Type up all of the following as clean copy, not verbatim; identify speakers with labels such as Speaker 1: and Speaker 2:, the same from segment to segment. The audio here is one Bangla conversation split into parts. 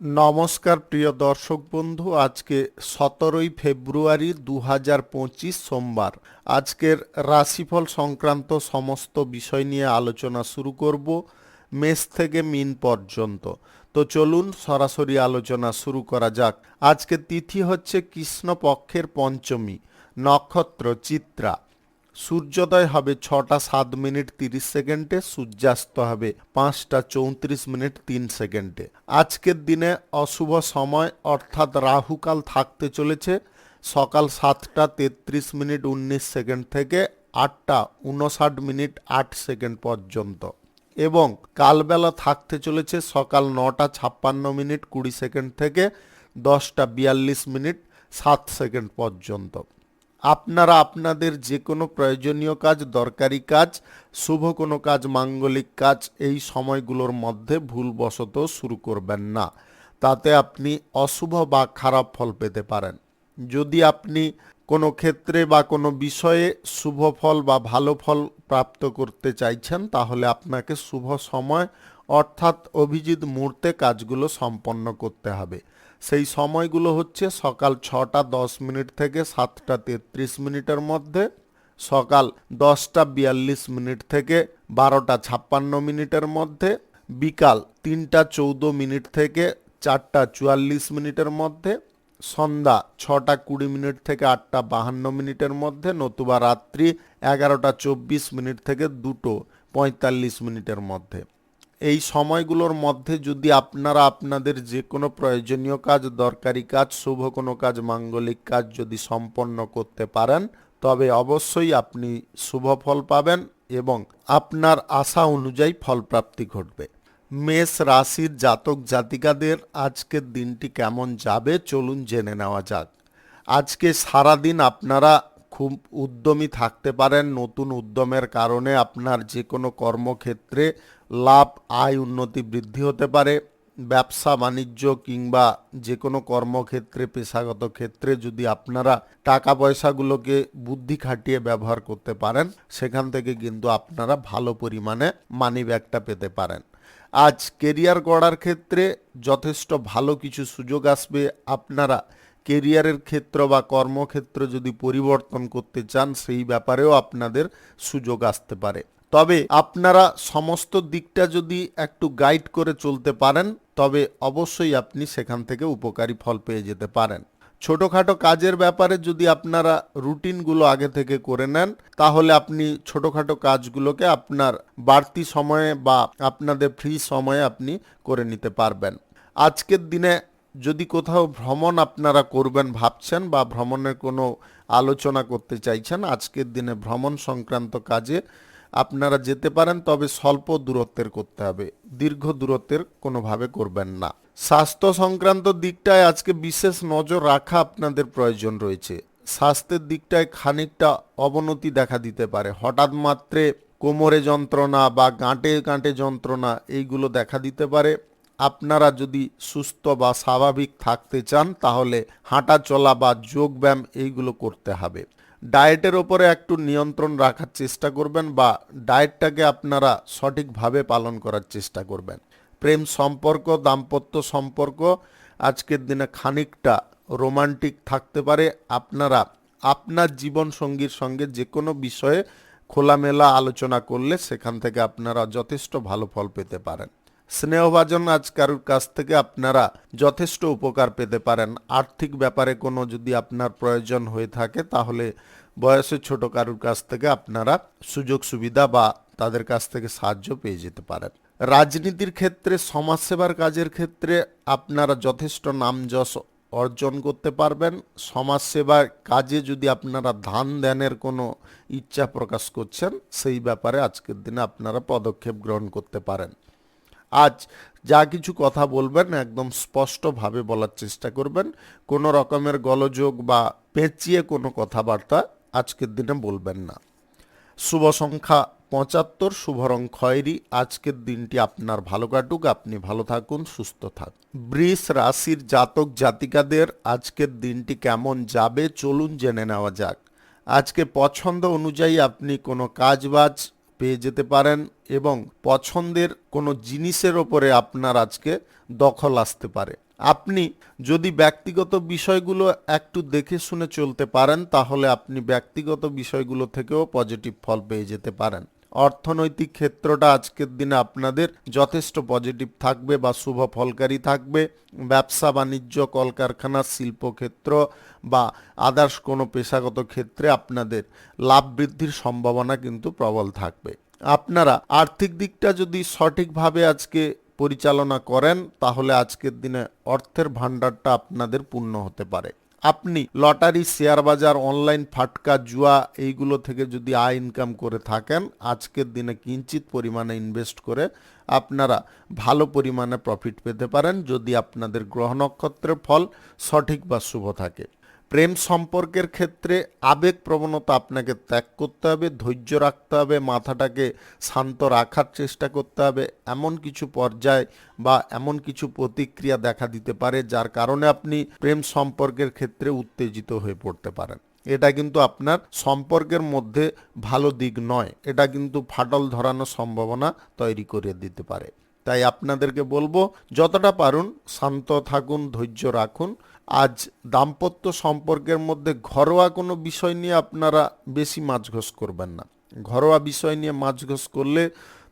Speaker 1: নমস্কার প্রিয় দর্শক বন্ধু, আজকে 17ই ফেব্রুয়ারি 2025 সোমবার। আজকের রাশিফল সংক্রান্ত সমস্ত বিষয় নিয়ে আলোচনা শুরু করব মেষ থেকে মিন পর্যন্ত। তো চলুন সরাসরি আলোচনা শুরু করা যাক। আজকে তিথি হচ্ছে কৃষ্ণপক্ষের পঞ্চমী, নক্ষত্র চিত্রা। সূর্যোদয় হবে 6টা 7 মিনিট 30 সেকেন্ডে, সূর্যাস্ত হবে 5টা 34 মিনিট 3 সেকেন্ডে। আজকের দিনে অশুভ সময় অর্থাৎ রাহুকাল থাকতে চলেছে সকাল 7টা 33 মিনিট 19 সেকেন্ড থেকে 8টা 59 মিনিট 8 সেকেন্ড পর্যন্ত, এবং কালবেলা থাকতে চলেছে সকাল 9টা 56 মিনিট 20 সেকেন্ড থেকে 10টা 42 মিনিট 7 সেকেন্ড পর্যন্ত। আপনারা আপনাদের যে কোনো প্রয়োজনীয় কাজ, দরকারি কাজ, শুভ কোনো কাজ, মাঙ্গলিক কাজ এই সময়গুলোর মধ্যে ভুলবশত শুরু করবেন না, তাতে আপনি অশুভ বা খারাপ ফল পেতে পারেন। যদি আপনি কোনো ক্ষেত্রে বা কোনো বিষয়ে শুভ ফল বা ভালো ফল প্রাপ্ত করতে চাইছেন, তাহলে আপনাকে শুভ সময় অর্থাৎ অভিজিৎ মুহূর্তে কাজগুলো সম্পন্ন করতে হবে। সেই সময়গুলো হচ্ছে সকাল 6টা 10 মিনিট থেকে 7টা 33 মিনিটের মধ্যে, সকাল 10টা 42 মিনিট থেকে 12টা 56 মিনিটের মধ্যে, বিকাল 3টা 14 মিনিট থেকে 4টা 44 মিনিটের মধ্যে, সন্ধ্যা 6টা 20 মিনিট থেকে 8টা 52 মিনিটের মধ্যে, নতুবা রাত্রি 11টা 24 মিনিট থেকে 2টো 45 মিনিটের মধ্যে। এই সময়গুলোর মধ্যে যদি আপনারা আপনাদের যে কোনো প্রয়োজনীয় কাজ, দরকারি কাজ, শুভ কোনো কাজ, মাঙ্গলিক কাজ যদি সম্পন্ন করতে পারেন, তবে অবশ্যই আপনি শুভ ফল পাবেন এবং আপনার আশা অনুযায়ী ফলপ্রাপ্তি ঘটবে। মেষ রাশির জাতক জাতিকাদের আজকের দিনটি কেমন যাবে চলুন জেনে নেওয়া যাক। আজকে সারাদিন আপনারা খুব উদ্যমী থাকতে পারেন। নতুন উদ্যমের কারণে আপনার যে কোনো কর্মক্ষেত্রে লাভ, আয়, উন্নতি, বৃদ্ধি হতে পারে। ব্যবসা বাণিজ্য কিংবা যে কোনো কর্মক্ষেত্রে, পেশাগত ক্ষেত্রে যদি আপনারা টাকা পয়সাগুলোকে বুদ্ধি খাটিয়ে ব্যবহার করতে পারেন, সেখান থেকে কিন্তু আপনারা ভালো পরিমাণে মানি ব্যাকটা পেতে পারেন। আজ কেরিয়ার গড়ার ক্ষেত্রে যথেষ্ট ভালো কিছু সুযোগ আসবে। আপনারা কেরিয়ারের ক্ষেত্র বা কর্মক্ষেত্র যদি পরিবর্তন করতে চান, সেই ব্যাপারেও আপনাদের সুযোগ আসতে পারে। তবে আপনারা সমস্ত দিকটা যদি একটু গাইড করে চলতে পারেন, তবে অবশ্যই আপনি সেখান থেকে উপকারী ফল পেয়ে যেতে পারেন। ছোটোখাটো কাজের ব্যাপারে যদি আপনারা রুটিনগুলো আগে থেকে করে নেন, তাহলে আপনি ছোটোখাটো কাজগুলোকে আপনার বাড়তি সময়ে বা আপনাদের ফ্রি সময়ে আপনি করে নিতে পারবেন। আজকের দিনে যদি কোথাও ভ্রমণ আপনারা করবেন ভাবছেন বা ভ্রমণের কোনো আলোচনা করতে চাইছেন, আজকের দিনে ভ্রমণ সংক্রান্ত কাজে আপনারা যেতে পারেন, তবে স্বল্প দূরত্বের করতে হবে, দীর্ঘ দূরত্বের কোনোভাবে করবেন না। স্বাস্থ্য সংক্রান্ত দিকটায় আজকে বিশেষ নজর রাখা আপনাদের প্রয়োজন রয়েছে। স্বাস্থ্যের দিকটায় খানিকটা অবনতি দেখা দিতে পারে। হঠাৎ মাত্রে কোমরে যন্ত্রণা বা গাঁটে গাঁটে যন্ত্রণা এইগুলো দেখা দিতে পারে। আপনারা যদি সুস্থ বা স্বাভাবিক থাকতে চান, তাহলে হাঁটা চলা বা যোগব্যায়াম এইগুলো করতে হবে। ডায়েটের ওপরে একটু নিয়ন্ত্রণ রাখার চেষ্টা করবেন বা ডায়েটটাকে আপনারা সঠিকভাবে পালন করার চেষ্টা করবেন। প্রেম সম্পর্ক, দাম্পত্য সম্পর্ক আজকের দিনে খানিকটা রোমান্টিক থাকতে পারে। আপনারা আপনার জীবনসঙ্গীর সঙ্গে যে কোনো বিষয়ে খোলামেলা আলোচনা করলে সেখান থেকে আপনারা যথেষ্ট ভালো ফল পেতে পারেন। স্নেহভাজন আজ কারুর কাছ থেকে আপনারা যথেষ্ট উপকার পেতে পারেন। আর্থিক ব্যাপারে কোনো যদি আপনার প্রয়োজন হয়ে থাকে, তাহলে বয়সে ছোট কারুর কাছ থেকে আপনারা সুযোগ সুবিধা বা তাদের কাছ থেকে সাহায্য পেয়ে যেতে পারেন। রাজনীতির ক্ষেত্রে, সমাজসেবার কাজের ক্ষেত্রে আপনারা যথেষ্ট নামযশ অর্জন করতে পারবেন। সমাজসেবার কাজে যদি আপনারা ধান ধ্যানের কোনো ইচ্ছা প্রকাশ করছেন, সেই ব্যাপারে আজকের দিনে আপনারা পদক্ষেপ গ্রহণ করতে পারেন। আজ যা কিছু কথা বলবেন একদম স্পষ্টভাবে বলার চেষ্টা করবেন। কোনো রকমের গোলযোগ বা পেঁচিয়ে কোনো কথাবার্তা আজকের দিনে বলবেন না। শুভ সংখ্যা 75, শুভ রং খয়েরি। আজকের দিনটি আপনার ভালো কাটুক, আপনি ভালো থাকুন, সুস্থ থাকুন। বৃষ রাশির জাতক জাতিকাদের আজকের দিনটি কেমন যাবে চলুন জেনে নেওয়া যাক। আজকে পছন্দ অনুযায়ী আপনি কোনো কাজবাজ, পেয়ে যেতে পারেন এবং পছন্দের কোনো জিনিসের ওপরে আপনার আজকে দখল আসতে পারে। আপনি যদি ব্যক্তিগত বিষয়গুলো একটু দেখে শুনে চলতে পারেন তাহলে আপনি ব্যক্তিগত বিষয়গুলো থেকেও পজিটিভ ফল পেয়ে যেতে পারেন। অর্থনৈতিক ক্ষেত্রটা আজকের দিনে আপনাদের যথেষ্ট পজিটিভ থাকবে বা শুভ ফলকারী থাকবে। ব্যবসা বাণিজ্য, কলকারখানা, শিল্পক্ষেত্র বা আদার্স কোনো পেশাগত ক্ষেত্রে আপনাদের লাভ বৃদ্ধির সম্ভাবনা কিন্তু প্রবল থাকবে। আপনারা আর্থিক দিকটা যদি সঠিকভাবে আজকে পরিচালনা করেন তাহলে আজকের দিনে অর্থের ভাণ্ডারটা আপনাদের পূর্ণ হতে পারে। আপনি লটারি, শেয়ার বাজার, অনলাইন ফাটকা, জুয়া এইগুলো থেকে যদি আয় ইনকাম করে থাকেন আজকের দিনে কিঞ্চিত পরিমাণে ইনভেস্ট করে আপনারা ভালো পরিমাণে প্রফিট পেতে পারেন যদি আপনাদের গ্রহ নক্ষত্রের ফল সঠিক বা শুভ থাকে। প্রেম সম্পর্কের ক্ষেত্রে আবেগ প্রবণতা আপনাকে ত্যাগ করতে হবে, ধৈর্য রাখতে হবে, মাথাটাকে শান্ত রাখার চেষ্টা করতে হবে। এমন কিছু পর্যায় বা এমন কিছু প্রতিক্রিয়া দেখা দিতে পারে যার কারণে আপনি প্রেম সম্পর্কের ক্ষেত্রে উত্তেজিত হয়ে পড়তে পারেন। এটা কিন্তু আপনার সম্পর্কের মধ্যে ভালো দিক নয়, এটা কিন্তু ফাটল ধরানোর সম্ভাবনা তৈরি করে দিতে পারে। তাই আপনাদেরকে বলবো যতটা পারুন শান্ত থাকুন, ধৈর্য রাখুন। আজ দাম্পত্য সম্পর্কের মধ্যে ঘরোয়া কোনো বিষয় নিয়ে আপনারা বেশি মাঝঘোষ করবেন না। ঘরোয়া বিষয় নিয়ে মাঝঘোষ করলে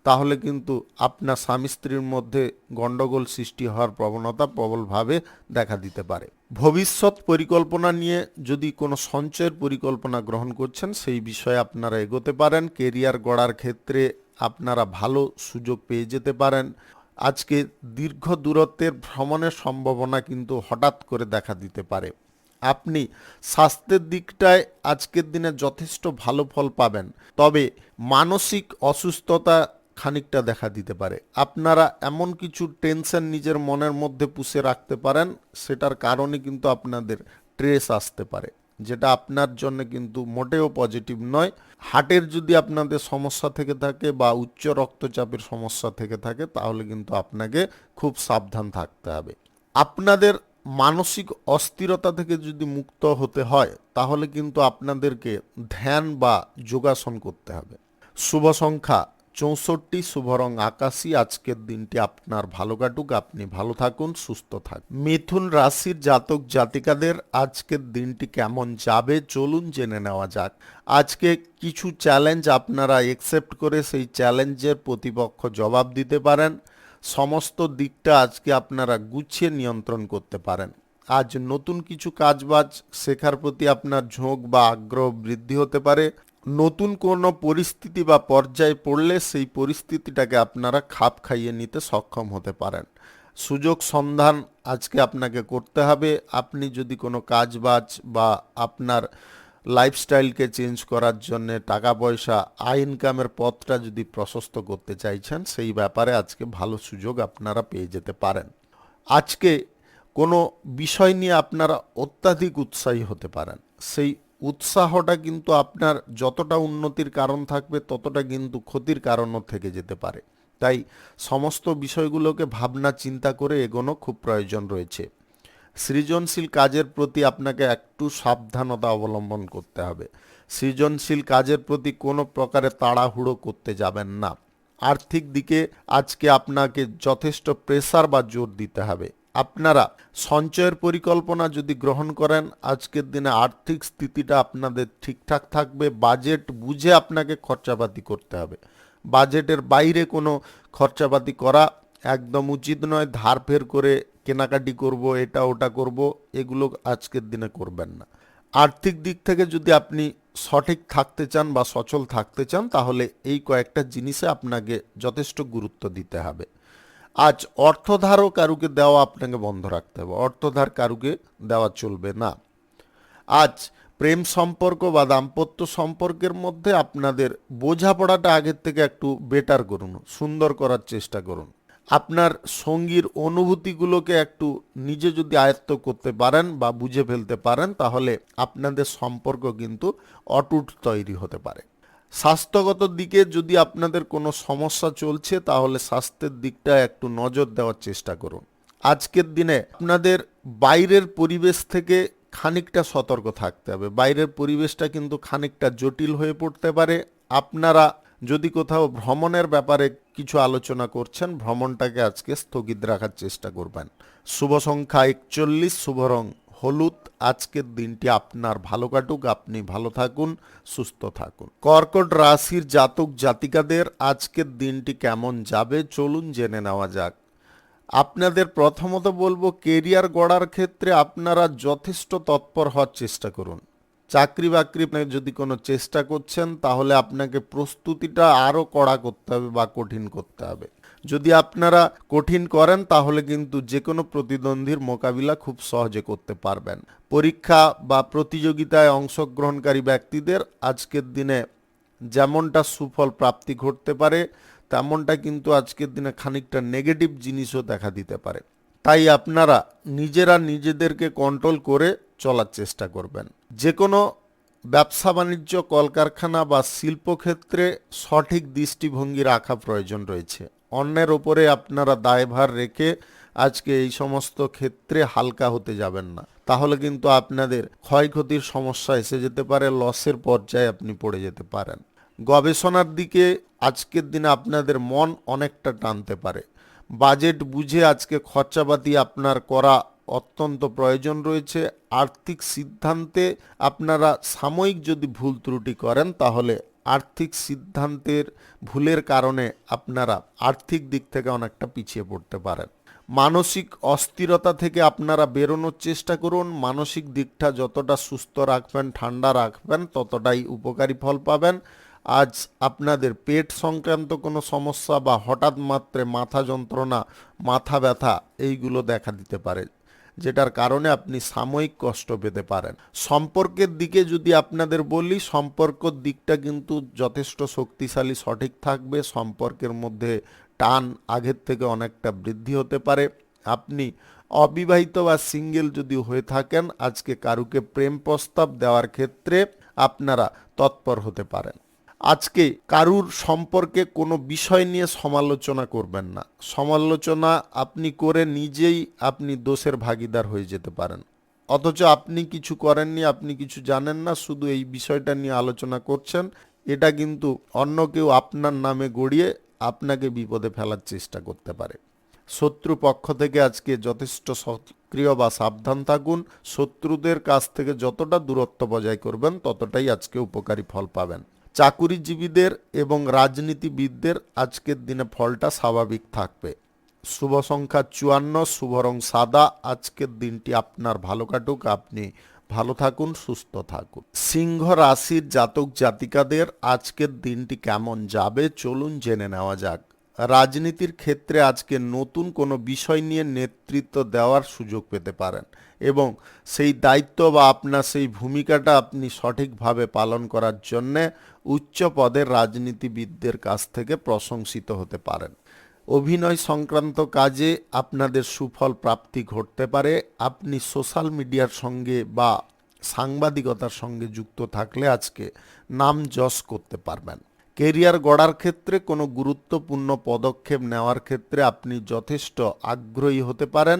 Speaker 1: তাহলে কিন্তু আপনার স্বামী স্ত্রীর মধ্যে গণ্ডগোল সৃষ্টি হওয়ার প্রবণতা প্রবলভাবে দেখা দিতে পারে। ভবিষ্যৎ পরিকল্পনা নিয়ে যদি কোনো সঞ্চয়ের পরিকল্পনা গ্রহণ করছেন সেই বিষয়ে আপনারা এগোতে পারেন। কেরিয়ার গড়ার ক্ষেত্রে আপনারা ভালো সুযোগ পেয়ে যেতে পারেন। আজকে দীর্ঘ দূরত্বের ভ্রমণের সম্ভাবনা কিন্তু হঠাৎ করে দেখা দিতে পারে। আপনি স্বাস্থ্যের দিকটায় আজকের দিনে যথেষ্ট ভালো ফল পাবেন, তবে মানসিক অসুস্থতা খানিকটা দেখা দিতে পারে। আপনারা এমন কিছু টেনশন নিজের মনের মধ্যে পুষে রাখতে পারেন সেটার কারণে কিন্তু আপনাদের স্ট্রেস আসতে পারে, যেটা আপনার জন্য কিন্তু মোটেও পজিটিভ নয়। হার্টের যদি আপনাদের সমস্যা থেকে থাকে বা উচ্চ রক্তচাপের সমস্যা থেকে থাকে তাহলে কিন্তু আপনাকে খুব সাবধান থাকতে হবে। আপনাদের মানসিক অস্থিরতা থেকে যদি মুক্ত হতে হয় তাহলে কিন্তু আপনাদেরকে ধ্যান বা যোগাসন করতে হবে। শুভ সংখ্যা 64, শুভ রং আকাশী। আজকের দিনটি আপনার ভালো কাটুক, আপনি ভালো থাকুন, সুস্থ থাকুন। মিথুন রাশির জাতক জাতিকাদের আজকের দিনটি কেমন যাবে চলুন জেনে নেওয়া যাক। আজকে কিছু চ্যালেঞ্জ আপনারা একসেপ্ট করে সেই চ্যালেঞ্জের প্রতিপক্ষ জবাব দিতে পারেন। সমস্ত দিকটা আজকে আপনারা গুছিয়ে নিয়ন্ত্রণ করতে পারেন। আজ নতুন কিছু কাজবাজ শেখার প্রতি আপনার ঝোঁক বা আগ্রহ বৃদ্ধি হতে পারে। নতুন কোনো পরিস্থিতি বা পর্যায়ে পড়লে সেই পরিস্থিতিটাকে আপনারা খাপ খাইয়ে নিতে সক্ষম হতে পারেন। সুযোগ সন্ধান আজকে আপনাকে করতে হবে। আপনি যদি কোনো কাজবাজ বা আপনার লাইফস্টাইলকে চেঞ্জ করার জন্য টাকা পয়সা, আয় ইনকামের পথটা যদি প্রশস্ত করতে চাইছেন সেই ব্যাপারে আজকে ভালো সুযোগ আপনারা পেয়ে যেতে পারেন। আজকে কোনো বিষয় নিয়ে আপনারা অত্যাধিক উৎসাহী হতে পারেন। সেই উৎসাহটা কিন্তু আপনার যতটা উন্নতির কারণ থাকবে ততটা কিন্তু ক্ষতির কারণও থেকে যেতে পারে। তাই সমস্ত বিষয়গুলোকে ভাবনা চিন্তা করে এগোনো খুব প্রয়োজন রয়েছে। সৃজনশীল কাজের প্রতি আপনাকে একটু সাবধানতা অবলম্বন করতে হবে। সৃজনশীল কাজের প্রতি কোনো প্রকারে তাড়াহুড়ো করতে যাবেন না। আর্থিক দিকে আজকে আপনাকে যথেষ্ট প্রেসার বা জোর দিতে হবে। আপনারা সঞ্চয়ের পরিকল্পনা যদি গ্রহণ করেন আজকের দিনে আর্থিক স্থিতিটা আপনাদের ঠিকঠাক থাকবে। বাজেট বুঝে আপনাকে খরচাপাতি করতে হবে। বাজেটের বাইরে কোনো খরচাপাতি করা একদম উচিত নয়। ধার ফের করে কেনাকাটি করব, এটা ওটা করব, এগুলো আজকের দিনে করবেন না। আর্থিক দিক থেকে যদি আপনি সঠিক থাকতে চান বা সচল থাকতে চান তাহলে এই কয়েকটা জিনিসে আপনাকে যথেষ্ট গুরুত্ব দিতে হবে। আজ অর্থধারও কারুকে দেওয়া আপনাকে বন্ধ রাখতে হবে। অর্থধার কারুকে দেওয়া চলবে না। আজ প্রেম সম্পর্ক বা দাম্পত্য সম্পর্কের মধ্যে আপনাদের বোঝাপড়াটা আগের থেকে একটু বেটার করুন, সুন্দর করার চেষ্টা করুন। আপনার সঙ্গীর অনুভূতিগুলোকে একটু নিজে যদি আয়ত্ত করতে পারেন বা বুঝে ফেলতে পারেন তাহলে আপনাদের সম্পর্ক কিন্তু অটুট তৈরি হতে পারে। স্বাস্থ্যগত দিকে যদি আপনাদের কোনো সমস্যা চলছে তাহলে স্বাস্থ্যের দিকটা একটু নজর দেওয়ার চেষ্টা করুন। আজকের দিনে আপনাদের বাইরের পরিবেশ থেকে খানিকটা সতর্ক থাকতে হবে। বাইরের পরিবেশটা কিন্তু খানিকটা জটিল হয়ে পড়তে পারে। আপনারা যদি কোথাও ভ্রমণের ব্যাপারে কিছু আলোচনা করছেন, ভ্রমণটাকে আজকে স্থগিত রাখার চেষ্টা করবেন। শুভ সংখ্যা 41, শুভ রং হলুদ। আজকের দিনটি আপনার ভালো কাটুক, আপনি ভালো থাকুন, সুস্থ থাকুন। কর্কট রাশির জাতক জাতিকাদের আজকের দিনটি কেমন যাবে চলুন জেনে নেওয়া যাক। আপনাদের প্রথমত বলবো, কেরিয়ার গড়ার ক্ষেত্রে আপনারা যথেষ্ট তৎপর হওয়ার চেষ্টা করুন। চাকরি বাকরি যদি কোনো চেষ্টা করছেন, তাহলে আপনাকে প্রস্তুতিটা আরও কড়া করতে হবে বা কঠিন করতে হবে। যদি আপনারা কঠিন করেন, তাহলে কিন্তু যে কোনো প্রতিদ্বন্দ্বীর মোকাবিলা খুব সহজে করতে পারবেন। পরীক্ষা বা প্রতিযোগিতায় অংশগ্রহণকারী ব্যক্তিদের আজকের দিনে যেমনটা সুফল প্রাপ্তি ঘটতে পারে, তেমনটা কিন্তু আজকের দিনে খানিকটা নেগেটিভ জিনিসও দেখা দিতে পারে। তাই আপনারা নিজেরা নিজেদেরকে কন্ট্রোল করে চলার চেষ্টা করবেন। যে কোনো ব্যবসা বাণিজ্য, কলকারখানা বা শিল্পক্ষেত্রে সঠিক দৃষ্টিভঙ্গি রাখা প্রয়োজন রয়েছে। অন্যের ওপরে আপনারা দায়ভার রেখে আজকে এই সমস্ত ক্ষেত্রে হালকা হতে যাবেন না, তাহলে কিন্তু আপনাদের ক্ষয়ক্ষতির সমস্যা এসে যেতে পারে, লসের পর্যায়ে আপনি পড়ে যেতে পারেন। গবেষণার দিকে আজকের দিনে আপনাদের মন অনেকটা টানতে পারে। বাজেট বুঝে আজকে খরচাপাতি আপনার করা অত্যন্ত প্রয়োজন রয়েছে। আর্থিক সিদ্ধান্তে আপনারা সাময়িক যদি ভুল ত্রুটি করেন, তাহলে আর্থিক সিদ্ধান্তের ভুলের কারণে আপনারা আর্থিক দিক থেকে অনেকটা পিছিয়ে পড়তে পারেন। মানসিক অস্থিরতা থেকে আপনারা বেরোনোর চেষ্টা করুন। মানসিক দিকটা যতটা সুস্থ রাখবেন, ঠান্ডা রাখবেন, ততটাই উপকারী ফল পাবেন। আজ আপনাদের পেট সংক্রান্ত কোনো সমস্যা বা হঠাৎ মাত্রে মাথা যন্ত্রণা, মাথা ব্যথা এইগুলো দেখা দিতে পারে, যেটার কারণে আপনি সাময়িক কষ্ট পেতে পারেন। সম্পর্কের দিকে যদি আপনাদের বলি, সম্পর্কের দিকটা কিন্তু যথেষ্ট শক্তিশালী, সঠিক থাকবে। সম্পর্কের মধ্যে টান আগের থেকে অনেকটা বৃদ্ধি হতে পারে। আপনি অবিবাহিত বা সিঙ্গেল যদি হয়ে থাকেন, আজকে কারুকে প্রেম প্রস্তাব দেওয়ার ক্ষেত্রে আপনারা তৎপর হতে পারেন। আজকে কারুর সম্পর্কে কোনো বিষয় নিয়ে সমালোচনা করবেন না। সমালোচনা আপনি করে নিজেই আপনি দোষের ভাগীদার হয়ে যেতে পারেন। অথচ আপনি কিছু করেননি, আপনি কিছু জানেন না, শুধু এই বিষয়টা নিয়ে আলোচনা করছেন। এটা কিন্তু অন্য কেউ আপনার নামে গড়িয়ে আপনাকে বিপদে ফেলার চেষ্টা করতে পারে। শত্রু পক্ষ থেকে আজকে যথেষ্ট সক্রিয় বা সাবধান থাকুন। শত্রুদের কাছ থেকে যতটা দূরত্ব বজায় করবেন, ততটাই আজকে উপকারী ফল পাবেন। চাকুরিজীবীদের এবং রাজনীতিবিদদের আজকের দিনে ফলটা স্বাভাবিক থাকবে। শুভ সংখ্যা 54, শুভ রং সাদা। আজকের দিনটি আপনার ভালো কাটুক, আপনি ভালো থাকুন, সুস্থ থাকুন। সিংহ রাশির জাতক জাতিকাদের আজকের দিনটি কেমন যাবে চলুন জেনে নেওয়া যাক। রাজনীতির ক্ষেত্রে আজকে নতুন কোনো বিষয় নিয়ে নেতৃত্ব দেওয়ার সুযোগ পেতে পারেন এবং সেই দায়িত্ব বা আপনার সেই ভূমিকাটা আপনি সঠিকভাবে পালন করার জন্যে উচ্চ পদের রাজনীতিবিদদের কাছ থেকে প্রশংসিত হতে পারেন। অভিনয় সংক্রান্ত কাজে আপনাদের সুফল প্রাপ্তি ঘটতে পারে। আপনি সোশ্যাল মিডিয়ার সঙ্গে বা সাংবাদিকতার সঙ্গে যুক্ত থাকলে আজকে নাম যশ করতে পারবেন। কেরিয়ার গড়ার ক্ষেত্রে কোনো গুরুত্বপূর্ণ পদক্ষেপ নেওয়ার ক্ষেত্রে আপনি যথেষ্ট আগ্রহী হতে পারেন।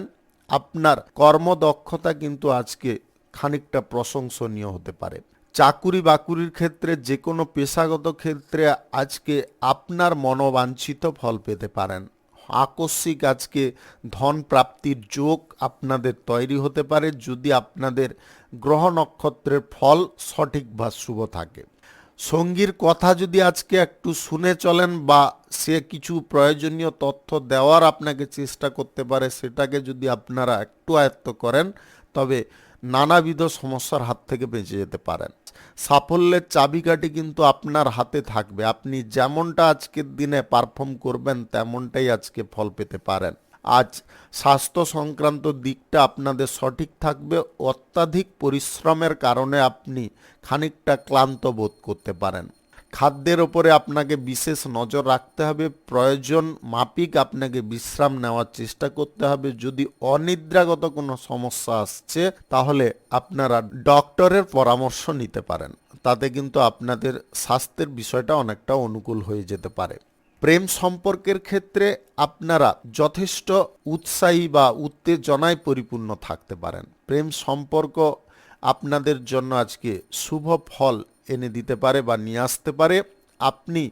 Speaker 1: আপনার কর্মদক্ষতা কিন্তু আজকে খানিকটা প্রশংসনীয় হতে পারে। চাকুরি বাকুরির ক্ষেত্রে যে কোনো পেশাগত ক্ষেত্রে আজকে আপনার মনোবাঞ্ছিত ফল পেতে পারেন। আকস্মিক আজকে ধন প্রাপ্তির যোগ আপনাদের তৈরি হতে পারে, যদি আপনাদের গ্রহ নক্ষত্রের ফল সঠিক বা শুভ থাকে। সঙ্গীর কথা যদি আজকে একটু শুনে চলেন বা সে কিছু প্রয়োজনীয় তথ্য দেওয়ার আপনাকে চেষ্টা করতে পারে, সেটাকে যদি আপনারা একটু আয়ত্ত করেন, তবে নানাবিধ সমস্যার হাত থেকে বেঁচে যেতে পারেন। সাফল্যের চাবিকাঠি কিন্তু আপনার হাতে থাকবে। আপনি যেমনটা আজকের দিনে পারফর্ম করবেন, তেমনটাই আজকে ফল পেতে পারেন। আজ স্বাস্থ্য সংক্রান্ত দিকটা আপনাদের সঠিক থাকবে। অত্যাধিক পরিশ্রমের কারণে আপনি খানিকটা ক্লান্ত বোধ করতে পারেন। খাদ্যের ওপরে আপনাকে বিশেষ নজর রাখতে হবে। প্রয়োজন মাফিক আপনাকে বিশ্রাম নেওয়ার চেষ্টা করতে হবে। যদি অনিদ্রাগত কোনো সমস্যা আসছে, তাহলে আপনারা ডক্টরের পরামর্শ নিতে পারেন। তাতে কিন্তু আপনাদের স্বাস্থ্যের বিষয়টা অনেকটা অনুকূল হয়ে যেতে পারে। প্রেম সম্পর্কের ক্ষেত্রে আপনারা যথেষ্ট উৎসাহী বা উত্তেজনায় পরিপূর্ণ থাকতে পারেন। প্রেম সম্পর্ক আপনাদের জন্য আজকে শুভ ফল এনে দিতে পারে বা নিয়ে আসতে পারে। আপনি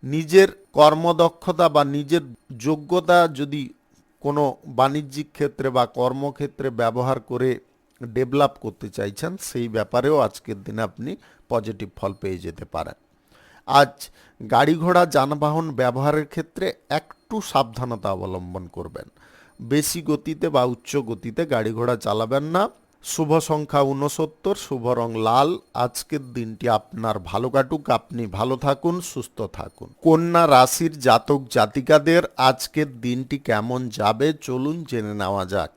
Speaker 1: নিজের কর্মদক্ষতা বা নিজের যোগ্যতা যদি কোনো বাণিজ্যিক ক্ষেত্রে বা কর্মক্ষেত্রে ব্যবহার করে ডেভেলপ করতে চাইছেন, সেই ব্যাপারেও আজকের দিনে আপনি পজিটিভ ফল পেয়ে যেতে পারেন। আজ গাড়ি ঘোড়া যানবাহন ব্যবহারের ক্ষেত্রে একটু সাবধানতা অবলম্বন করবেন। বেশি গতিতে বা উচ্চ গতিতে গাড়ি ঘোড়া চালাবেন না। শুভ সংখ্যা 69, শুভ রং লাল। আজকের দিনটি আপনার ভালো কাটুক, আপনি ভালো থাকুন, সুস্থ থাকুন। কন্যা রাশির জাতক জাতিকাদের আজকের দিনটি কেমন যাবে চলুন জেনে নেওয়া যাক।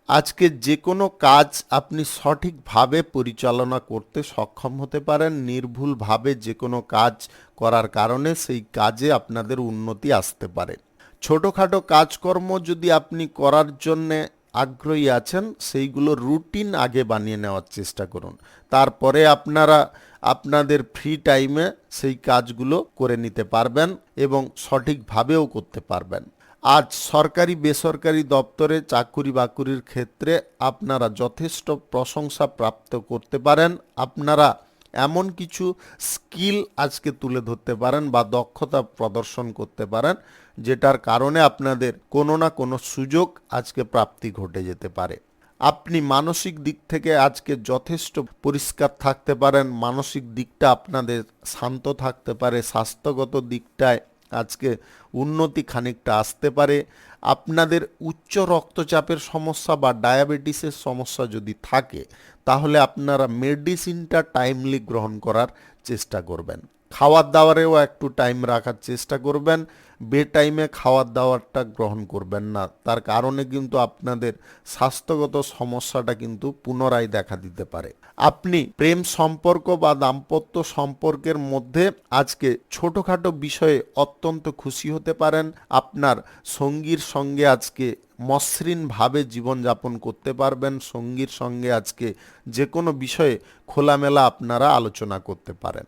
Speaker 1: আজকে যে কোনো কাজ আপনি সঠিকভাবে পরিচালনা করতে সক্ষম হতে পারেন। নির্ভুলভাবে যে কোনো কাজ করার কারণে সেই কাজে আপনাদের উন্নতি আসতে পারে। ছোটোখাটো কাজকর্ম যদি আপনি করার জন্যে আগ্রহী আছেন, সেইগুলো রুটিন আগে বানিয়ে নেওয়ার চেষ্টা করুন। তারপরে আপনারা আপনাদের ফ্রি টাইমে সেই কাজগুলো করে নিতে পারবেন এবং সঠিকভাবেও করতে পারবেন। আজ সরকারি বেসরকারি দপ্তরে চাকুরি বাকুরির ক্ষেত্রে আপনারা যথেষ্ট প্রশংসা প্রাপ্ত করতে পারেন। আপনারা এমন কিছু স্কিল আজকে তুলে ধরতে পারেন বা দক্ষতা প্রদর্শন করতে পারেন, যেটার কারণে আপনাদের কোনো না কোনো সুযোগ আজকে প্রাপ্তি ঘটে যেতে পারে। আপনি মানসিক দিক থেকে আজকে যথেষ্ট পরিষ্কার থাকতে পারেন, মানসিক দিকটা আপনাদের শান্ত থাকতে পারে, স্বাস্থ্যগত দিকটায় আজকে উন্নতি খানিকটা আসতে পারে। আপনাদের উচ্চ রক্তচাপের সমস্যা বা ডায়াবেটিসের সমস্যা যদি থাকে, তাহলে আপনারা মেডিসিনটা টাইমলি গ্রহণ করার চেষ্টা করবেন। খাওয়ার দাওয়ারেও একটু টাইম রাখার চেষ্টা করবেন। বেটাইমে খাওয়ার দাওয়ারটা গ্রহণ করবেন না, তার কারণে কিন্তু আপনাদের স্বাস্থ্যগত সমস্যাটা কিন্তু পুনরায় দেখা দিতে পারে। আপনি প্রেম সম্পর্ক বা দাম্পত্য সম্পর্কের মধ্যে আজকে ছোটোখাটো বিষয়ে অত্যন্ত খুশি হতে পারেন। আপনার সঙ্গীর সঙ্গে আজকে মসৃণভাবে জীবনযাপন করতে পারবেন। সঙ্গীর সঙ্গে আজকে যে কোনো বিষয়ে খোলামেলা আপনারা আলোচনা করতে পারেন।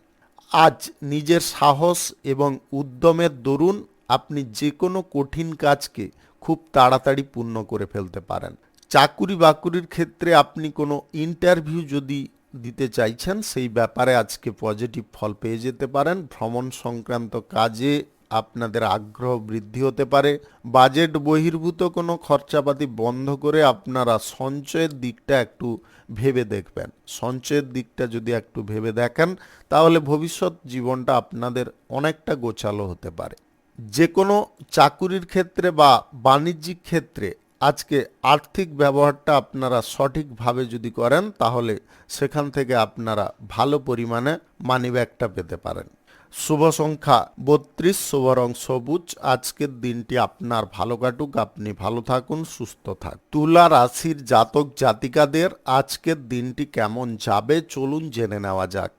Speaker 1: আজ নিজের সাহস এবং উদ্যমের দরুন আপনি যে কোনো কঠিন কাজকে খুব তাড়াতাড়ি পূর্ণ করে ফেলতে পারেন। চাকুরি বাকুরির ক্ষেত্রে আপনি কোনো ইন্টারভিউ যদি দিতে চাইছেন, সেই ব্যাপারে আজকে পজিটিভ ফল পেয়ে যেতে পারেন। ভ্রমণ সংক্রান্ত কাজে আপনাদের আগ্রহ বৃদ্ধি হতে পারে। বাজেট বহির্ভূত কোনো খরচাপাতি বন্ধ করে আপনারা সঞ্চয়ের দিকটা একটু ভেবে দেখবেন। সঞ্চয়ের দিকটা যদি একটু ভেবে দেখেন, তাহলে ভবিষ্যৎ জীবনটা আপনাদের অনেকটা গোছালো হতে পারে। যে কোনো চাকুরির ক্ষেত্রে বা বাণিজ্যিক ক্ষেত্রে আজকে আর্থিক ব্যবহারটা আপনারা সঠিকভাবে যদি করেন, তাহলে সেখান থেকে আপনারা ভালো পরিমাণে মানিব্যাগটা পেতে পারেন। শুভ সংখ্যা 32, শুভ রং সবুজ। আজকের দিনটি আপনার ভালো কাটুক, আপনি ভালো থাকুন, সুস্থ থাকুন। তুলা রাশির জাতক জাতিকাদের আজকের দিনটি কেমন যাবে চলুন জেনে নেওয়া যাক।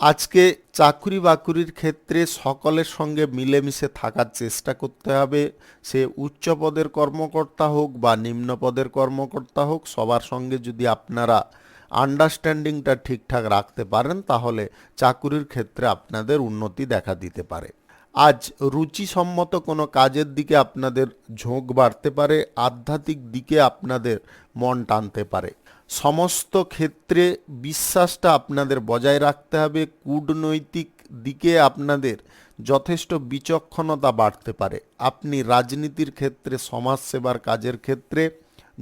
Speaker 1: আজকে চাকরি বাকরির ক্ষেত্রে সকলের সঙ্গে মিলেমিশে থাকার চেষ্টা করতে হবে। সে উচ্চ পদের কর্মকর্তা হোক বা নিম্ন পদের কর্মকর্তা হোক, সবার সঙ্গে যদি আপনারা আন্ডারস্ট্যান্ডিংটা ঠিকঠাক রাখতে পারেন, তাহলে চাকুরির ক্ষেত্রে আপনাদের উন্নতি দেখা দিতে পারে। আজ রুচিসম্মত কোনো কাজের দিকে আপনাদের ঝোঁক বাড়তে পারে। আধ্যাত্মিক দিকে আপনাদের মন টানতে পারে। সমস্ত ক্ষেত্রে বিশ্বাসটা আপনাদের বজায় রাখতে হবে। কূটনৈতিক দিকে আপনাদের যথেষ্ট বিচক্ষণতা বাড়তে পারে। আপনি রাজনীতির ক্ষেত্রে, সমাজসেবার কাজের ক্ষেত্রে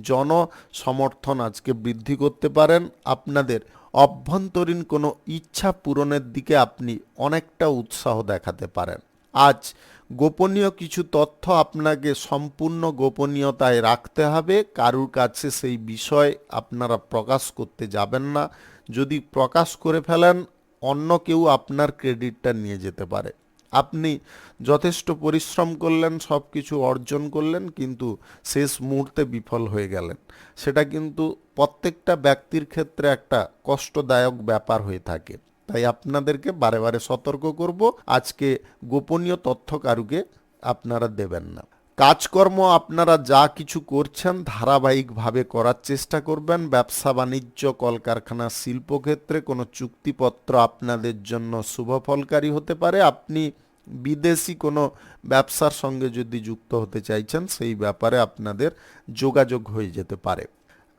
Speaker 1: জনসমর্থন আজকে বৃদ্ধি করতে পারেন। আপনাদের অভ্যন্তরীণ কোনো ইচ্ছা পূরণের দিকে আপনি অনেকটা উৎসাহ দেখাতে পারেন। আজ গোপনীয় কিছু তথ্য আপনাকে সম্পূর্ণ গোপনীয়তায় রাখতে হবে। কারুর কাছে সেই বিষয় আপনারা প্রকাশ করতে যাবেন না। যদি প্রকাশ করে ফেলেন, অন্য কেউ আপনার ক্রেডিটটা নিয়ে যেতে পারে। আপনি যথেষ্ট পরিশ্রম করলেন, সব কিছু অর্জন করলেন, কিন্তু শেষ মুহূর্তে বিফল হয়ে গেলেন। সেটা কিন্তু প্রত্যেকটা ব্যক্তির ক্ষেত্রে একটা কষ্টদায়ক ব্যাপার হয়ে থাকে। তাই আপনাদেরকে বারে বারে সতর্ক করব, আজকে গোপনীয় তথ্য কারুকে আপনারা দেবেন না। কাজকর্ম আপনারা যা কিছু করছেন ধারাবাহিকভাবে করার চেষ্টা করবেন। ব্যবসা বাণিজ্য, কলকারখানা, শিল্পক্ষেত্রে কোনো চুক্তিপত্র আপনাদের জন্য শুভফলকারী হতে পারে। আপনি বিদেশি কোনো ব্যবসার সঙ্গে যদি যুক্ত হতে চাইছেন, সেই ব্যাপারে আপনাদের যোগাযোগ হয়ে যেতে পারে।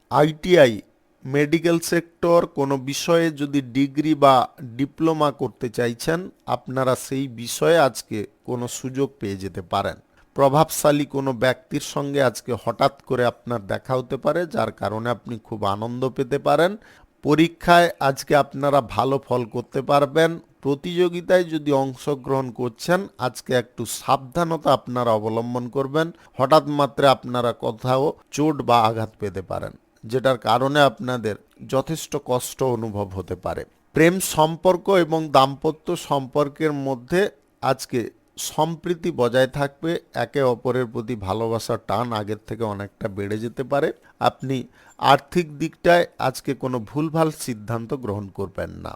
Speaker 1: আইটিআই মেডিকেল সেক্টর, কোনো বিষয়ে যদি ডিগ্রি বা ডিপ্লোমা করতে চাইছেন, আপনারা সেই বিষয়ে আজকে কোনো সুযোগ পেয়ে যেতে পারেন। প্রভাবশালী কোনো ব্যক্তির সঙ্গে আজকে হঠাৎ করে আপনার দেখা হতে পারে, যার কারণে আপনি খুব আনন্দ পেতে পারেন। পরীক্ষায় আজকে আপনারা ভালো ফল করতে পারবেন। প্রতিযোগিতায় যদি অংশগ্রহণ করছেন, আজকে একটু সাবধানতা আপনারা অবলম্বন করবেন। হঠাৎ মাত্রে আপনারা কোথাও চোট বা আঘাত পেতে পারেন, যেটার কারণে আপনাদের যথেষ্ট কষ্ট অনুভব হতে পারে। প্রেম সম্পর্ক এবং দাম্পত্য সম্পর্কের মধ্যে আজকে সম্প্রীতি বজায় থাকবে। একে অপরের প্রতি ভালোবাসার টান আগের থেকে অনেকটা বেড়ে যেতে পারে। আপনি আর্থিক দিকটায় আজকে কোনো ভুলভাল সিদ্ধান্ত গ্রহণ করবেন না।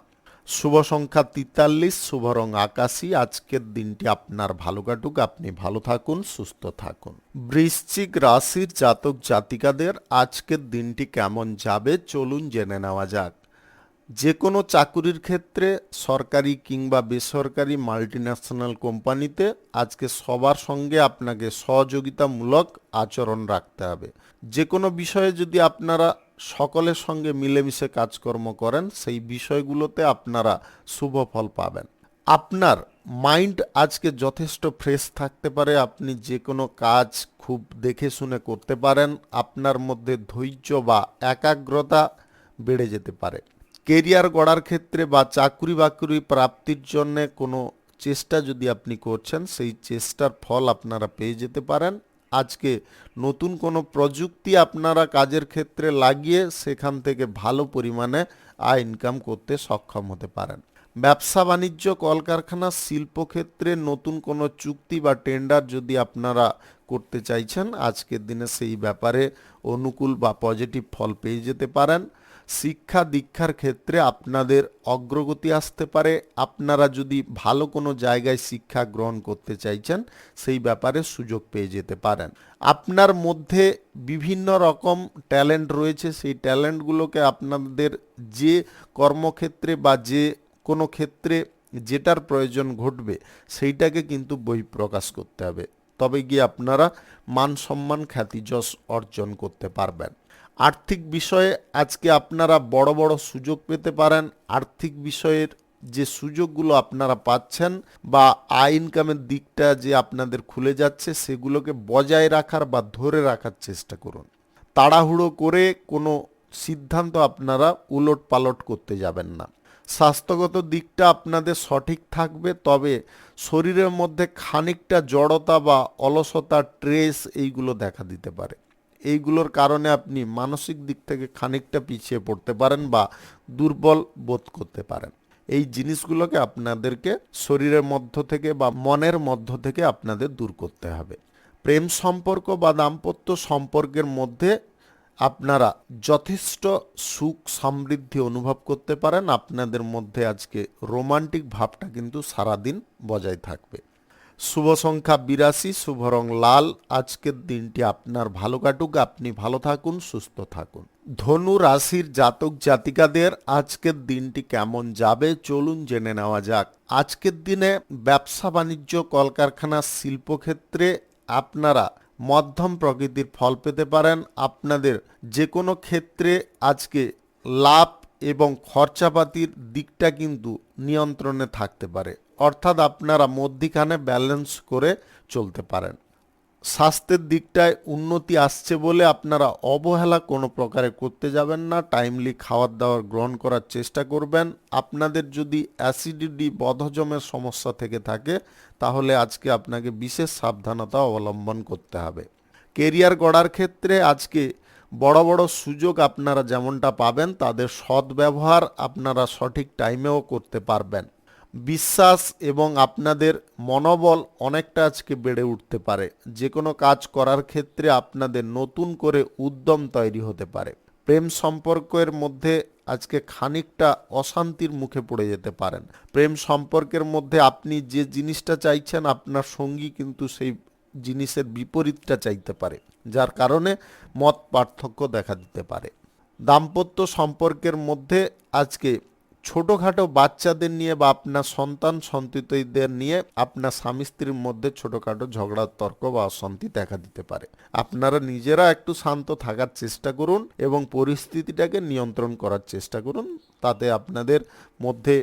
Speaker 1: শুভ সংখ্যা 43, শুভ রং আকাশী। আজকের দিনটি আপনার ভালো কাটুক, আপনি ভালো থাকুন, সুস্থ থাকুন। বৃশ্চিক রাশির জাতক জাতিকাদের আজকের দিনটি কেমন যাবে চলুন জেনে নেওয়া যাক। যে কোনো চাকুরির ক্ষেত্রে, সরকারি কিংবা বেসরকারি মাল্টিন্যাশনাল কোম্পানিতে আজকে সবার সঙ্গে আপনাকে সহযোগিতামূলক আচরণ রাখতে হবে। যে কোনো বিষয়ে যদি আপনারা সকলের সঙ্গে মিলেমিশে কাজকর্ম করেন, সেই বিষয়গুলোতে আপনারা শুভ ফল পাবেন। আপনার মাইন্ড আজকে যথেষ্ট ফ্রেশ থাকতে পারে। আপনি যে কোনো কাজ খুব দেখে শুনে করতে পারেন। আপনার মধ্যে ধৈর্য বা একাগ্রতা বেড়ে যেতে পারে। কেরিয়ার গড়ার ক্ষেত্রে বা চাকরি বাকরি প্রাপ্তির জন্য কোনো চেষ্টা যদি আপনি করছেন, সেই চেষ্টার ফল আপনারা পেয়ে যেতে পারেন। আজকে নতুন কোনো প্রযুক্তি আপনারা কাজের ক্ষেত্রে লাগিয়ে সেখান থেকে ভালো পরিমাণে আয় ইনকাম করতে সক্ষম হতে পারেন। ব্যবসা বাণিজ্য, কলকারখানা, শিল্পক্ষেত্রে নতুন কোনো চুক্তি বা টেন্ডার যদি আপনারা করতে চাইছেন, আজকের দিনে সেই ব্যাপারে অনুকূল বা পজিটিভ ফল পেয়ে যেতে পারেন। শিক্ষা দীক্ষার ক্ষেত্রে আপনাদের অগ্রগতি আসতে পারে। আপনারা যদি ভালো কোনো জায়গায় শিক্ষা গ্রহণ করতে চাইছেন, সেই ব্যাপারে সুযোগ পেয়ে যেতে পারেন। আপনার মধ্যে বিভিন্ন রকম ট্যালেন্ট রয়েছে, সেই ট্যালেন্টগুলোকে আপনাদের যে কর্মক্ষেত্রে বা যে কোনো ক্ষেত্রে যেটার প্রয়োজন ঘটবে, সেইটাকে কিন্তু বহিঃপ্রকাশ করতে হবে। তবে গিয়ে আপনারা মান সম্মান খ্যাতি যশ অর্জন করতে পারবেন। আর্থিক বিষয়ে আজকে আপনারা বড় বড় সুযোগ পেতে পারেন। আর্থিক বিষয়ের যে সুযোগগুলো আপনারা পাচ্ছেন বা আয় ইনকামের দিকটা যে আপনাদের খুলে যাচ্ছে, সেগুলোকে বজায় রাখার বা ধরে রাখার চেষ্টা করুন। তাড়াহুড়ো করে কোনো সিদ্ধান্ত আপনারা উলট পালট করতে যাবেন না। স্বাস্থ্যগত দিকটা আপনাদের সঠিক থাকবে, তবে শরীরের মধ্যে খানিকটা জড়তা বা অলসতা, ট্রেস এইগুলো দেখা দিতে পারে। এইগুলোর কারণে আপনি মানসিক দিক থেকে খানিকটা পিছিয়ে পড়তে পারেন বা দুর্বল বোধ করতে পারেন। এই জিনিসগুলোকে আপনাদেরকে শরীরের মধ্য থেকে বা মনের মধ্য থেকে আপনাদের দূর করতে হবে। প্রেম সম্পর্ক বা দাম্পত্য সম্পর্কের মধ্যে আপনারা যথেষ্ট সুখ সমৃদ্ধি অনুভব করতে পারেন। আপনাদের মধ্যে আজকে রোমান্টিক ভাবটা কিন্তু সারাদিন বজায় থাকবে। শুভ সংখ্যা 82, শুভ রং লাল। আজকের দিনটি আপনার ভালো কাটুক, আপনি ভালো থাকুন, সুস্থ থাকুন। ধনু রাশির জাতক জাতিকাদের আজকের দিনটি কেমন যাবে চলুন জেনে নেওয়া যাক। আজকের দিনে ব্যবসা বাণিজ্য, কলকারখানা, শিল্পক্ষেত্রে আপনারা মধ্যম প্রকৃতির ফল পেতে পারেন। আপনাদের যে কোনো ক্ষেত্রে আজকে লাভ এবং খরচাপাতির দিকটা কিন্তু নিয়ন্ত্রণে থাকতে পারে, অর্থাৎ আপনারা মধ্যিখানে ব্যালেন্স করে চলতে পারেন। স্বাস্থ্যের দিকটায় উন্নতি আসছে বলে আপনারা অবহেলা কোনো প্রকারে করতে যাবেন না। টাইমলি খাবার দাবার গ্রহণ করার চেষ্টা করবেন। আপনাদের যদি অ্যাসিডিটি, বদহজমের সমস্যা থেকে থাকে, তাহলে আজকে আপনাকে বিশেষ সাবধানতা অবলম্বন করতে হবে। কেরিয়ার গড়ার ক্ষেত্রে আজকে বড় বড় সুযোগ আপনারা যেমনটা পাবেন, তাদের সদ্ব্যবহার আপনারা সঠিক টাইমেও করতে পারবেন। বিশ্বাস এবং আপনাদের মনোবল অনেকটা আজকে বেড়ে উঠতে পারে। যে কোনো কাজ করার ক্ষেত্রে আপনাদের নতুন করে উদ্যম তৈরি হতে পারে। প্রেম সম্পর্কের মধ্যে আজকে খানিকটা অশান্তির মুখে পড়ে যেতে পারেন। প্রেম সম্পর্কের মধ্যে আপনি যে জিনিসটা চাইছেন, আপনার সঙ্গী কিন্তু সেই জিনিসের বিপরীতটা চাইতে পারে, যার কারণে মত পার্থক্য দেখা দিতে পারে। দাম্পত্য সম্পর্কের মধ্যে আজকে ছোটোখাটো বাচ্চাদের নিয়ে বা আপনার সন্তান সন্ততিদের নিয়ে আপনার স্বামী স্ত্রীর মধ্যে ছোটোখাটো ঝগড়া তর্ক বা অশান্তি দেখা দিতে পারে। আপনারা নিজেরা একটু শান্ত থাকার চেষ্টা করুন এবং পরিস্থিতিটাকে নিয়ন্ত্রণ করার চেষ্টা করুন। তাতে আপনাদের মধ্যে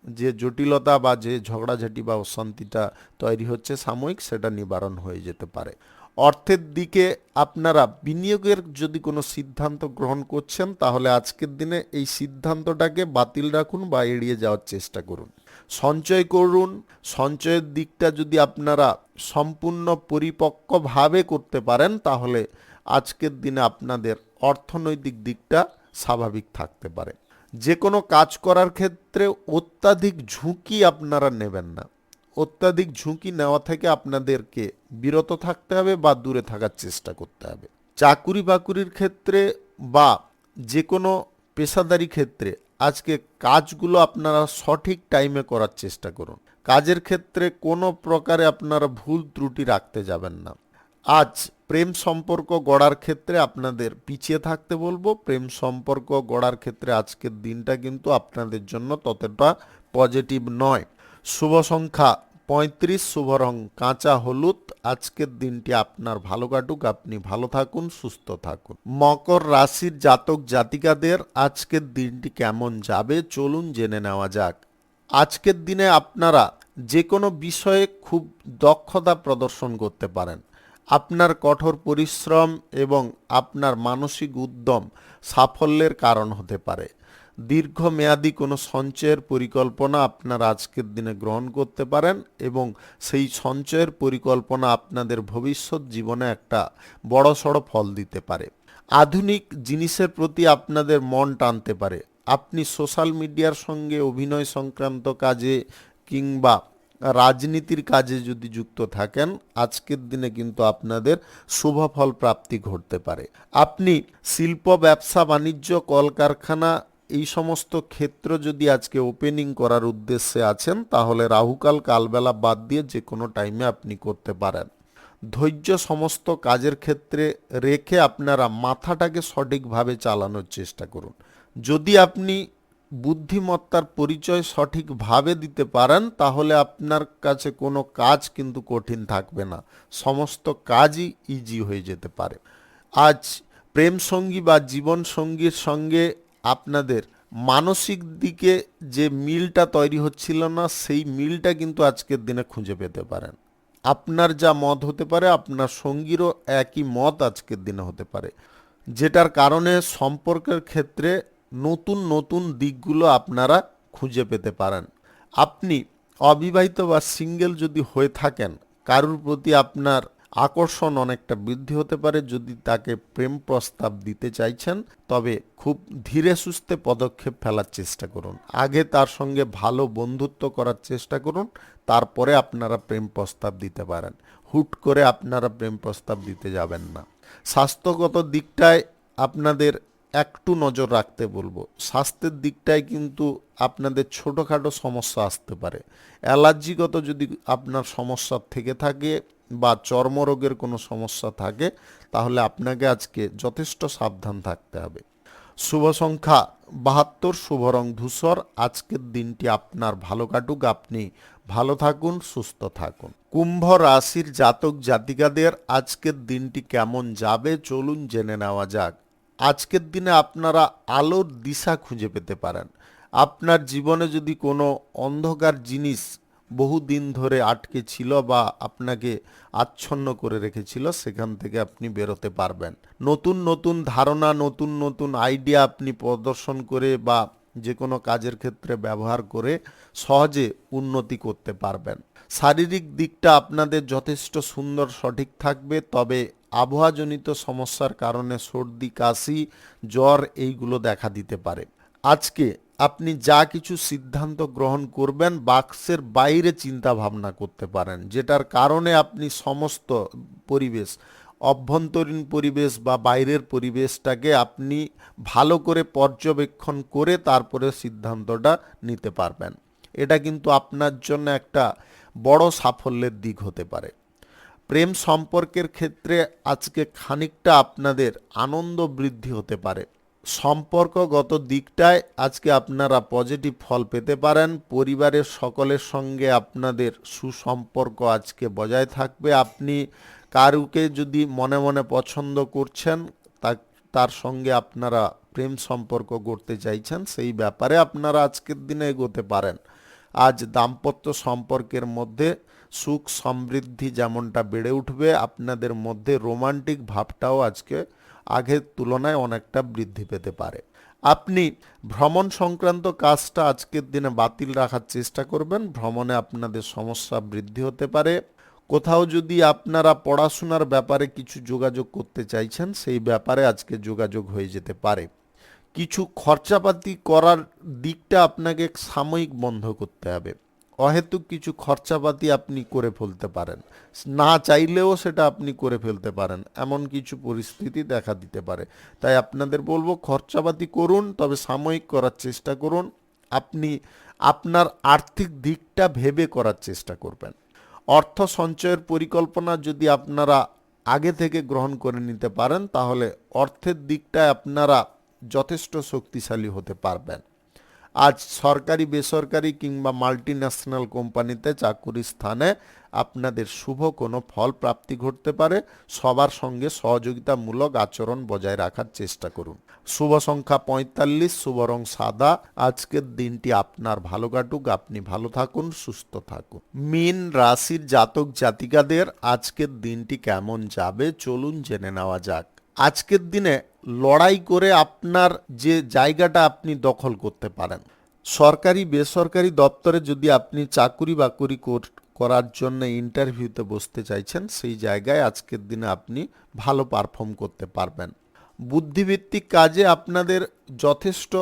Speaker 1: যে জটিলতা বা যে ঝগড়াঝাটি বা অশান্তিটা তৈরি হচ্ছে সাময়িক, সেটা নিবারণ হয়ে যেতে পারে। অর্থের দিকে আপনারা বিনিয়োগের যদি কোনো সিদ্ধান্ত গ্রহণ করছেন, তাহলে আজকের দিনে এই সিদ্ধান্তটাকে বাতিল রাখুন বা এড়িয়ে যাওয়ার চেষ্টা করুন। সঞ্চয় করুন। সঞ্চয়ের দিকটা যদি আপনারা সম্পূর্ণ পরিপক্কভাবে করতে পারেন, তাহলে আজকের দিনে আপনাদের অর্থনৈতিক দিকটা স্বাভাবিক থাকতে পারে। যে কোনো কাজ করার ক্ষেত্রে অত্যাধিক ঝুঁকি আপনারা নেবেন না। অত্যাধিক ঝুঁকি নেওয়া থেকে আপনাদেরকে বিরত থাকতে হবে বা দূরে থাকার চেষ্টা করতে হবে। চাকুরি বাকুরির ক্ষেত্রে বা যে কোনো পেশাদারি ক্ষেত্রে আজকে কাজগুলো আপনারা সঠিক টাইমে করার চেষ্টা করুন। কাজের ক্ষেত্রে কোনো প্রকারে আপনারা ভুল ত্রুটি রাখতে যাবেন না। আজ প্রেম সম্পর্ক গড়ার ক্ষেত্রে আপনাদের পিছিয়ে থাকতে বলবো। প্রেম সম্পর্ক গড়ার ক্ষেত্রে আজকের দিনটা কিন্তু আপনাদের জন্য ততটা পজিটিভ নয়। শুভ সংখ্যা 35, শুভ রং কাঁচা হলুদ। আজকের দিনটি আপনার ভালো কাটুক, আপনি ভালো থাকুন, সুস্থ থাকুন। মকর রাশির জাতক জাতিকাদের আজকের দিনটি কেমন যাবে চলুন জেনে নেওয়া যাক। আজকের দিনে আপনারা যে কোনো বিষয়ে খুব দক্ষতা প্রদর্শন করতে পারেন। আপনার কঠোর পরিশ্রম এবং আপনার মানসিক উদ্যম সাফল্যের কারণ হতে পারে। দীর্ঘমেয়াদী কোনো সঞ্চয়ের পরিকল্পনা আপনারা আজকের দিনে গ্রহণ করতে পারেন এবং সেই সঞ্চয়ের পরিকল্পনা আপনাদের ভবিষ্যৎ জীবনে একটা বড়সড় ফল দিতে পারে। আধুনিক জিনিসের প্রতি আপনাদের মন টানতে পারে। আপনি সোশ্যাল মিডিয়ার সঙ্গে অভিনয় সংক্রান্ত কাজে কিংবা রাজনীতির কাজে যদি যুক্ত থাকেন, আজকের দিনে কিন্তু আপনাদের শুভ ফল প্রাপ্তি ঘটতে পারে। আপনি শিল্প, ব্যবসা বাণিজ্য, কলকারখানা এই সমস্ত ক্ষেত্র যদি আজকে ওপেনিং করার উদ্দেশ্যে আছেন, তাহলে রাহুকাল কালবেলা বাদ দিয়ে যে কোনো টাইমে আপনি করতে পারেন। ধৈর্য সমস্ত কাজের ক্ষেত্রে রেখে আপনারা মাথাটাকে সঠিকভাবে চালানোর চেষ্টা করুন। যদি আপনি বুদ্ধিমত্তার পরিচয় সঠিকভাবে দিতে পারেন, তাহলে আপনার কাছে কোনো কাজ কিন্তু কঠিন থাকবে না, সমস্ত কাজই ইজি হয়ে যেতে পারে। আজ প্রেম সঙ্গী বা জীবন সঙ্গীর সঙ্গে আপনাদের মানসিক দিকে যে মিলটা তৈরি হচ্ছিল না, সেই মিলটা কিন্তু আজকের দিনে খুঁজে পেতে পারেন। আপনার যা মত হতে পারে, আপনার সঙ্গীরও একই মত আজকের দিনে হতে পারে, যেটার কারণে সম্পর্কের ক্ষেত্রে নতুন নতুন দিকগুলো আপনারা খুঁজে পেতে পারেন। আপনি অবিবাহিত বা সিঙ্গেল যদি হয়ে থাকেন, কারুর প্রতি আপনার আকর্ষণ অনেকটা বৃদ্ধি হতে পারে। যদি তাকে প্রেম প্রস্তাব দিতে চাইছেন, তবে খুব ধীরে সুস্থে পদক্ষেপ ফেলার চেষ্টা করুন। আগে তার সঙ্গে ভালো বন্ধুত্ব করার চেষ্টা করুন, তারপরে আপনারা প্রেম প্রস্তাব দিতে পারেন। হুট করে আপনারা প্রেম প্রস্তাব দিতে যাবেন না। স্বাস্থ্যগত দিকটায় আপনাদের একটু নজর রাখতে বলবো। স্বাস্থ্যের দিকটায় কিন্তু আপনাদের ছোটোখাটো সমস্যা আসতে পারে। অ্যালার্জিগত যদি আপনার সমস্যা থেকে থাকে বা চর্মরোগের কোনো সমস্যা থাকে, তাহলে আপনাকে আজকে যথেষ্ট সাবধান থাকতে হবে। শুভ সংখ্যা 72, শুভ রং ধূসর। আজকের দিনটি আপনার ভালো কাটুক, আপনি ভালো থাকুন, সুস্থ থাকুন। কুম্ভ রাশির জাতক জাতিকাদের আজকের দিনটি কেমন যাবে চলুন জেনে নেওয়া যাক। আজকের দিনে আপনারা আলোর দিশা খুঁজে পেতে পারেন। আপনার জীবনে যদি কোনো অন্ধকার জিনিস বহুদিন ধরে আটকে ছিল বা আপনাকে আচ্ছন্ন করে রেখেছিল, সেখান থেকে আপনি বেরোতে পারবেন। নতুন নতুন ধারণা, নতুন নতুন আইডিয়া আপনি প্রদর্শন করে বা যে কোনো কাজের ক্ষেত্রে ব্যবহার করে সহজে উন্নতি করতে পারবেন। শারীরিক দিকটা আপনাদের যথেষ্ট সুন্দর সঠিক থাকবে, তবে আবহাওয়াজনিত সমস্যার কারণে সর্দি, কাশি, জ্বর এইগুলো দেখা দিতে পারে। আজকে আপনি যা কিছু সিদ্ধান্ত গ্রহণ করবেন, বাক্সের বাইরে চিন্তা ভাবনা করতে পারেন, যেটার কারণে আপনি সমস্ত পরিবেশ, অভ্যন্তরীণ পরিবেশ বা বাইরের পরিবেশটাকে আপনি ভালো করে পর্যবেক্ষণ করে তারপরে সিদ্ধান্তটা নিতে পারবেন। এটা কিন্তু আপনার জন্য একটা বড় সাফল্যের দিক হতে পারে। প্রেম সম্পর্কের ক্ষেত্রে আজকে খানিকটা আপনাদের আনন্দ বৃদ্ধি হতে পারে। সম্পর্কগত দিকটায় আজকে আপনারা পজিটিভ ফল পেতে পারেন। পরিবারের সকলের সঙ্গে আপনাদের সুসম্পর্ক আজকে বজায় থাকবে। আপনি কারুকে যদি মনে মনে পছন্দ করছেন, তার সঙ্গে আপনারা প্রেম সম্পর্ক করতে চাইছেন, সেই ব্যাপারে আপনারা আজকের দিনে এগোতে পারেন। আজ দাম্পত্য সম্পর্কের মধ্যে সুখ সমৃদ্ধি যেমনটা বেড়ে উঠবে, আপনাদের মধ্যে রোমান্টিক ভাবটাও আজকে আগের তুলনায় অনেকটা বৃদ্ধি পেতে পারে। আপনি ভ্রমণ সংক্রান্ত কাজটা আজকের দিনে বাতিল রাখার চেষ্টা করবেন। ভ্রমণে আপনাদের সমস্যা বৃদ্ধি হতে পারে। কোথাও যদি আপনারা পড়াশোনার ব্যাপারে কিছু যোগাযোগ করতে চাইছেন, সেই ব্যাপারে আজকে যোগাযোগ হয়ে যেতে পারে। কিছু খরচাপাতি করার দিকটা আপনাকে সাময়িক বন্ধ করতে হবে। অহেতুক কিছু খরচাপাতি আপনি করে ফেলতে পারেন, না চাইলেও সেটা আপনি করে ফেলতে পারেন, এমন কিছু পরিস্থিতি দেখা দিতে পারে। তাই আপনাদের বলবো খরচাপাতি করুন, তবে সাময়িক করার চেষ্টা করুন। আপনি আপনার আর্থিক দিকটা ভেবে করার চেষ্টা করবেন। অর্থ সঞ্চয়ের পরিকল্পনা যদি আপনারা আগে থেকে গ্রহণ করে নিতে পারেন, তাহলে অর্থের দিকটায় আপনারা যথেষ্ট শক্তিশালী হতে পারবেন। আজ সরকারি বেসরকারি কিংবা মাল্টিন্যাশনাল কোম্পানিতে চাকুরির স্থানে আপনাদের শুভ কোনো ফল প্রাপ্তি ঘটতে পারে। সবার সঙ্গে সহযোগিতামূলক আচরণ বজায় রাখার চেষ্টা করুন। শুভ সংখ্যা 45, শুভ রং সাদা। আজকের দিনটি আপনার ভালো কাটুক, আপনি ভালো থাকুন, সুস্থ থাকুন। মীন রাশির জাতক জাতিকাদের আজকের দিনটি কেমন যাবে চলুন জেনে নেওয়া যাক। আজকের দিনে লড়াই করে আপনার যে জায়গাটা আপনি দখল করতে পারেন। সরকারি বেসরকারি দপ্তরে যদি আপনি চাকুরি বাকুরি করার জন্য ইন্টারভিউতে বসতে চাইছেন, সেই জায়গায় আজকের দিনে আপনি ভালো পারফর্ম করতে পারবেন। বুদ্ধিভিত্তিক কাজে আপনাদের যথেষ্ট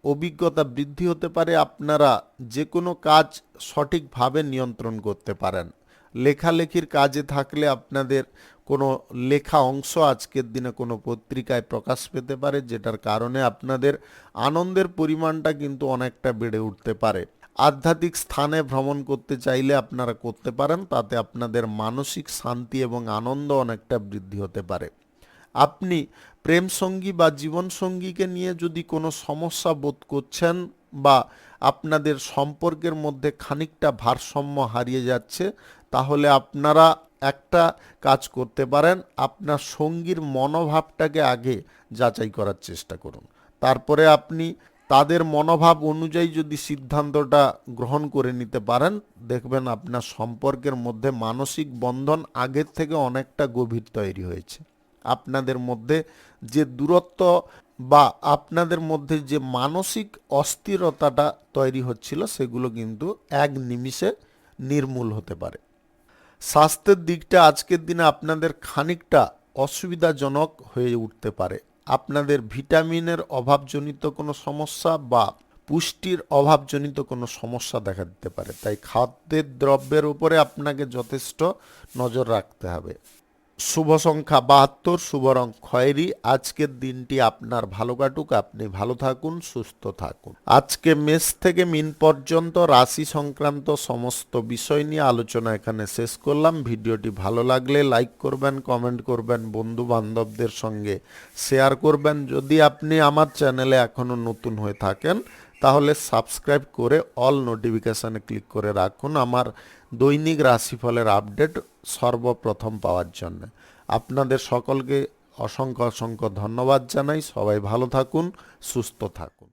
Speaker 1: অভিজ্ঞতা বৃদ্ধি হতে পারে। আপনারা যে কোনো কাজ সঠিকভাবে নিয়ন্ত্রণ করতে পারেন। লেখালেখির কাজে থাকলে আপনাদের কোনো লেখা অংশ আজকের দিনে কোনো পত্রিকায় প্রকাশ পেতে পারে, যেটার কারণে আপনাদের আনন্দের পরিমাণটা কিন্তু অনেকটা বেড়ে উঠতে পারে। আধ্যাত্মিক স্থানে ভ্রমণ করতে চাইলে আপনারা করতে পারেন, তাতে আপনাদের মানসিক শান্তি এবং আনন্দ অনেকটা বৃদ্ধি হতে পারে। আপনি প্রেমসঙ্গী বা জীবনসঙ্গীকে নিয়ে যদি কোনো সমস্যা বোধ করছেন বা আপনাদের সম্পর্কের মধ্যে খানিকটা ভারসাম্য হারিয়ে যাচ্ছে, তাহলে আপনারা একটা কাজ করতে পারেন। আপনার সঙ্গীর মনোভাবটাকে আগে যাচাই করার চেষ্টা করুন। তারপরে আপনি তাদের মনোভাব অনুযায়ী যদি সিদ্ধান্তটা গ্রহণ করে নিতে পারেন, দেখবেন আপনার সম্পর্কের মধ্যে মানসিক বন্ধন আগের থেকে অনেকটা গভীর তৈরি হয়েছে। আপনাদের মধ্যে যে দূরত্ব বা আপনাদের মধ্যে যে মানসিক অস্থিরতাটা তৈরি হচ্ছিল, সেগুলো কিন্তু এক নিমিষে নির্মূল হতে পারে। স্বাস্থ্যের দিকটা আজকের দিনে আপনাদের খানিকটা অসুবিধাজনক হয়ে উঠতে পারে। আপনাদের ভিটামিনের অভাবজনিত কোনো সমস্যা বা পুষ্টির অভাবজনিত কোনো সমস্যা দেখা দিতে পারে। তাই খাদ্যের দ্রব্যের উপরে আপনাকে যথেষ্ট নজর রাখতে হবে। শুভ সংখ্যা 72, শুভ রং খয়েরি। আজকের দিনটি আপনার ভালো কাটুক, আপনি ভালো থাকুন, সুস্থ থাকুন। আজকে মেষ থেকে মিন পর্যন্ত রাশি সংক্রান্ত সমস্ত বিষয় নিয়ে আলোচনা এখানে শেষ করলাম। ভিডিওটি ভালো লাগলে লাইক করবেন, কমেন্ট করবেন, বন্ধু বান্ধবদের সঙ্গে শেয়ার করবেন। যদি আপনি আমার চ্যানেলে এখনো নতুন হয়ে থাকেন, তাহলে সাবস্ক্রাইব করে অল নোটিফিকেশানে ক্লিক করে রাখুন আমার দৈনিক রাশিফলের আপডেট সর্বপ্রথম পাওয়ার জন্য। আপনাদের সকলকে অসংখ্য অসংখ্য ধন্যবাদ জানাই। সবাই ভালো থাকুন, সুস্থ থাকুন।